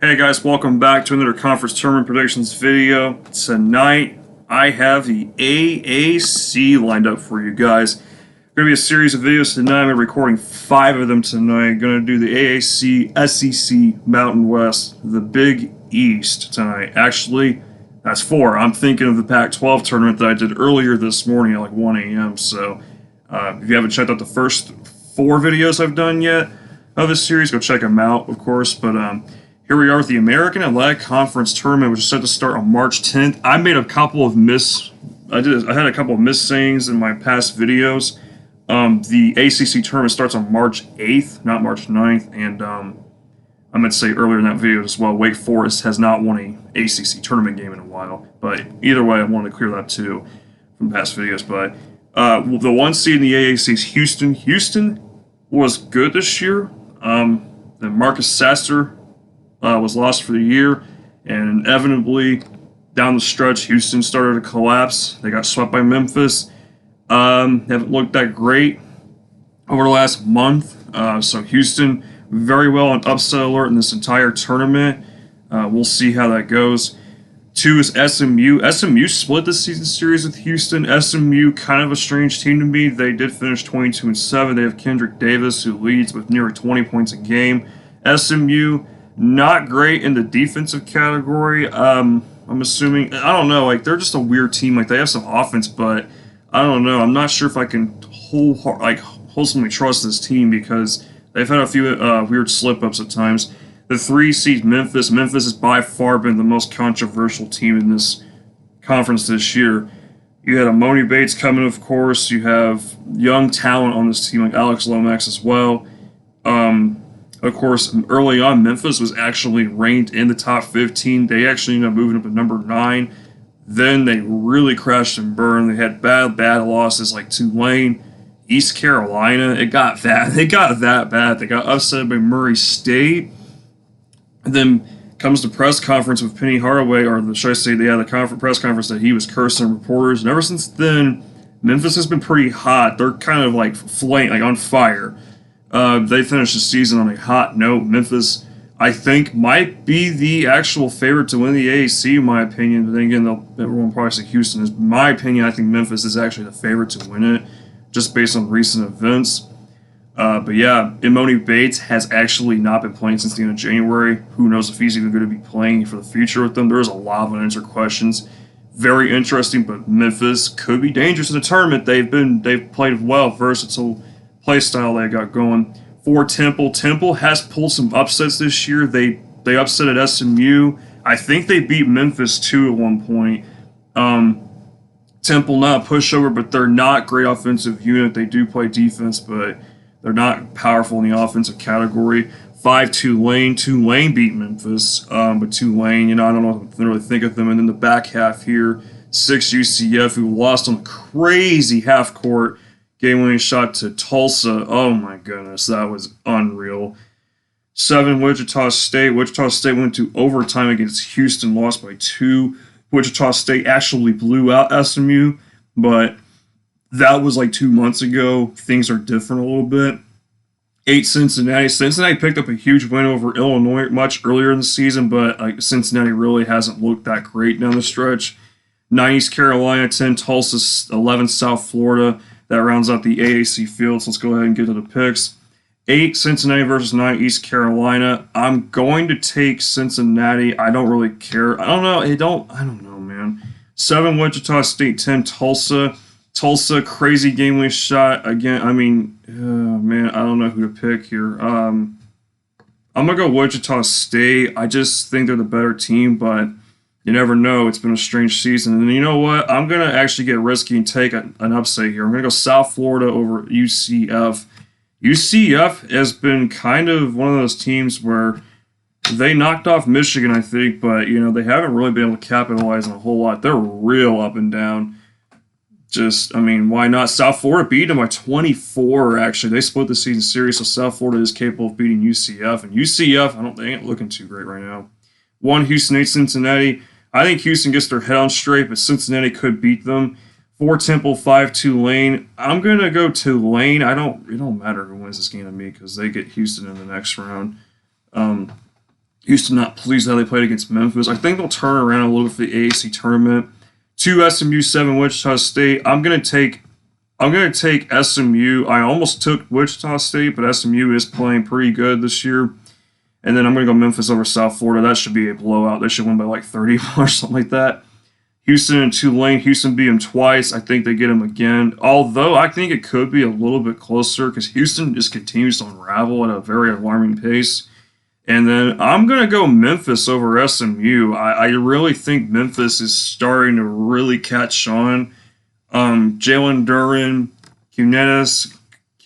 Hey guys, welcome back to another conference tournament predictions video. Tonight, I have the AAC lined up for you guys. Going to be a series of videos tonight. I'm recording 5 of them tonight. Going to do the AAC, SEC, Mountain West, the Big East tonight. Actually, that's 4. I'm thinking of the Pac-12 tournament that I did earlier this morning at like 1 a.m. So, if you haven't checked out the first 4 videos I've done yet of this series, go check them out, of course. But, here we are with the American Athletic Conference tournament, which is set to start on March 10th. I made a couple of I had a couple of miss sayings in my past videos. The ACC tournament starts on March 8th, not March 9th, and I meant to say earlier in that video as well, Wake Forest has not won a ACC tournament game in a while. But either way, I wanted to clear that too from past videos. But the 1 seed in the AAC is Houston. Houston was good this year. Then Marcus Sasser was lost for the year, and inevitably down the stretch, Houston started to collapse. They got swept by Memphis. Haven't looked that great over the last month. So Houston very well on upset alert in this entire tournament. We'll see how that goes. 2 is SMU. SMU split the season series with Houston. SMU, kind of a strange team to me. They did finish 22-7. They have Kendrick Davis, who leads with nearly 20 points a game. SMU, not great in the defensive category. I'm assuming, I don't know, like they're just a weird team. Like they have some offense, but I don't know. I'm not sure if I can wholesomely trust this team because they've had a few weird slip-ups at times. The 3 seed Memphis. Memphis has by far been the most controversial team in this conference this year. You had Amoni Bates coming, of course. You have young talent on this team like Alex Lomax as well. Of course, early on, Memphis was actually ranked in the top 15. They actually ended up moving up to number 9. Then they really crashed and burned. They had bad losses like Tulane, East Carolina. It got that bad. They got upset by Murray State. And then comes the press conference with Penny Hardaway, or should I say, the press conference that he was cursing reporters. And ever since then, Memphis has been pretty hot. They're kind of like on fire. They finished the season on a hot note. Memphis, I think, might be the actual favorite to win the AAC, in my opinion. But then again, everyone will probably say Houston is. In my opinion, I think Memphis is actually the favorite to win it, just based on recent events. But yeah, Imoni Bates has actually not been playing since the end of January. Who knows if he's even going to be playing for the future with them. There's a lot of unanswered questions. Very interesting, but Memphis could be dangerous in the tournament. They've played well, versatile play style they got going. For Temple, Temple has pulled some upsets this year. They upset at SMU. I think they beat Memphis too at one point. Temple, not a pushover, but they're not great offensive unit. They do play defense, but they're not powerful in the offensive category. 5 Tulane. Tulane beat Memphis, but Tulane, I don't know what to really think of them. And then the back half here, 6 UCF, who lost on a crazy half-court game-winning shot to Tulsa. Oh my goodness, that was unreal. 7 Wichita State. Wichita State went to overtime against Houston, lost by 2. Wichita State actually blew out SMU, but that was like 2 months ago. Things are different a little bit. 8 Cincinnati. Cincinnati picked up a huge win over Illinois much earlier in the season, but Cincinnati really hasn't looked that great down the stretch. 9 East Carolina, 10 Tulsa, 11 South Florida. That rounds out the AAC field, so let's go ahead and get to the picks. 8 Cincinnati versus 9 East Carolina. I'm going to take Cincinnati. I don't really care. I don't know, man. 7 Wichita State, 10 Tulsa. Tulsa, crazy game-winning shot. Again, man, I don't know who to pick here. I'm going to go Wichita State. I just think they're the better team, but you never know. It's been a strange season. And you know what? I'm going to actually get risky and take an upset here. I'm going to go South Florida over UCF. UCF has been kind of one of those teams where they knocked off Michigan, I think, but, they haven't really been able to capitalize on a whole lot. They're real up and down. Why not? South Florida beat them by 24, actually. They split the season series, so South Florida is capable of beating UCF. And UCF, they ain't looking too great right now. 1 Houston, 8 Cincinnati. I think Houston gets their head on straight, but Cincinnati could beat them. 4 Temple, 5 Tulane. I'm going to go Tulane. It don't matter who wins this game to me because they get Houston in the next round. Houston not pleased how they played against Memphis. I think they'll turn around a little bit for the AAC tournament. 2 SMU, 7 Wichita State. I'm gonna take SMU. I almost took Wichita State, but SMU is playing pretty good this year. And then I'm gonna go Memphis over South Florida. That should be a blowout. They should win by like 30 or something like that. Houston and Tulane. Houston beat them twice. I think they get them again. Although I think it could be a little bit closer because Houston just continues to unravel at a very alarming pace. And then I'm going to go Memphis over SMU. I really think Memphis is starting to really catch on. Jalen Duran, Cunetas,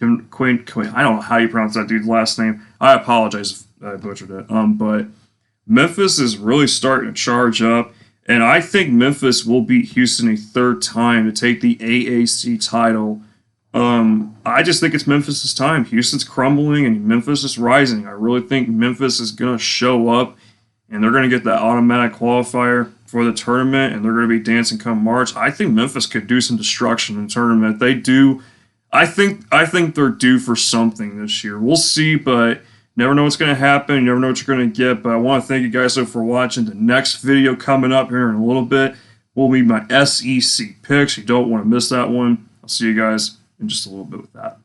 I don't know how you pronounce that dude's last name. I apologize if I butchered it. But Memphis is really starting to charge up. And I think Memphis will beat Houston a third time to take the AAC title. I just think it's Memphis' time. Houston's crumbling and Memphis is rising. I really think Memphis is going to show up and they're going to get that automatic qualifier for the tournament and they're going to be dancing come March. I think Memphis could do some destruction in the tournament. They do. I think they're due for something this year. We'll see, but never know what's going to happen. You never know what you're going to get. But I want to thank you guys for watching. The next video coming up here in a little bit will be my SEC picks. You don't want to miss that one. I'll see you guys in just a little bit with that.